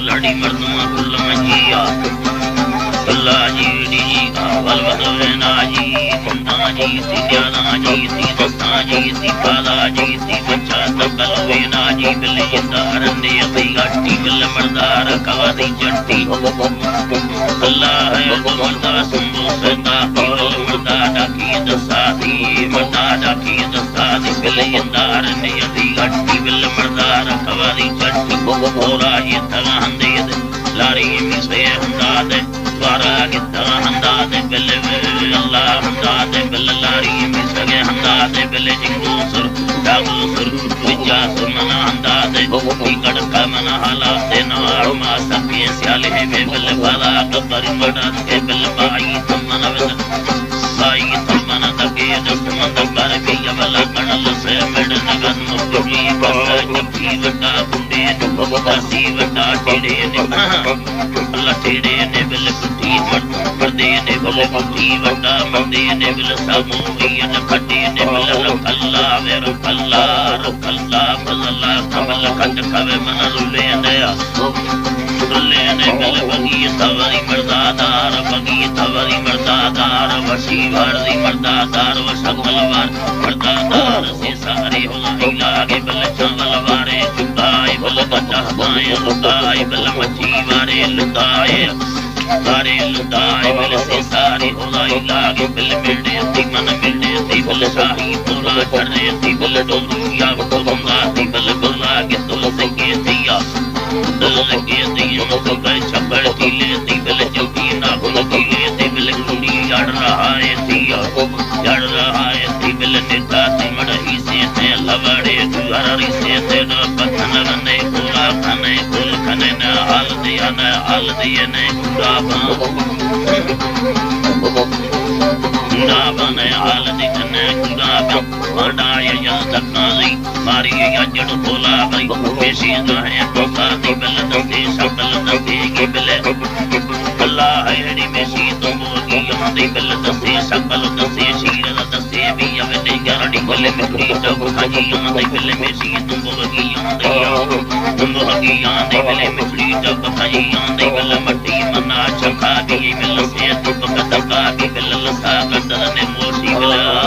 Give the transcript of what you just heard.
लड़ी मरदमा कुल्ला जी अल्लाह G D आवल वदना जी मुंडा जी सियाना जी दस्ता जी पाला जी बच्चा तकल वेना जी बिल इंदार ने अभी गाटी बिल मर्दार कवादी जट्टी अल्लाह है मर्दा सुंदो सदा बिल मर्दा डाकी दसादी मर्दा डाकी दसादी बिल इंदार ने अभी गाटी बिल मर्दार कवादी जट्टी बोला ये तगा हंदे लारी मिसे हंदाद द्वारा गिद्दा हंदाद बिल अल्लाह हंदाद बिल लारी मिसे हंदाद बिल जिंगो सुर डागो सुर विजा सुमना हंदाद टिकड़ का मना हालात नार मा सके स्याले में बिल बाला कबर मड़ा के बिल बाई तमना बाई तमना दगे दस्तमंद कर के यवला कणल से मिड नगन मुक्ति कर जकी वटा बुंडे नुबतासी वटा टेड़े ने अल्लाह टेड़े ने बिल कुटी पर्दे ने बिल कुटी वटा मंदे ने बिल सामूहियन खटे ने बिल अल्लाह वे अल्लाह अल्लाह कमल कंड कवे मन रुले ने बिल बगी तवरी मर्दादार बगी तवरी मर्दादार वसी वर्दी मर्दादार वसकलवार मर्दादार से सारे हो लागे बिल चावल वारे चुकाए बिल बचाए लुटाए बिल मची वारे लुटाए सारे लुटाए बिल से सारे हो लागे बिल मिलने दी मन मिलने दी बिल शाही तोला करने दी बिल डोलिया तो बंगा दी बिल बुला के तुल संगे दिया लगे दिया तो गए छपड़ टीले दी बिल जल्दी ना भूल टीले दी बिल कुड़ी जड़ रहा है दिया जड़ रहा है दी बिल नेता दी मड़ही से थे लवड़े दुआरी से थे न पथन गने कोला खने कुल खने न हाल दिया न गुड़ा बने हाल दिखने गुड़ा बड़ाए या तकनाली मारी या जड़ तोला भाई पेशी जो है तो साथी बिल दस्ते सकल दस्ते की बिल अल्लाह है में सी तो मोगी यहाँ दे बिल दस्ते सकल दस्ते शीर दस्ते भी अब दे गरडी बिल में तो खाजी यहाँ दे बिल में सी तुम मोगी यहाँ दे तुम मोगी यहाँ दे बिल में तो खाजी यहाँ दे बिल मट्टी मना चखा भी बिल से तुम कदका भी बिल लसा कदर ने मोशी बिल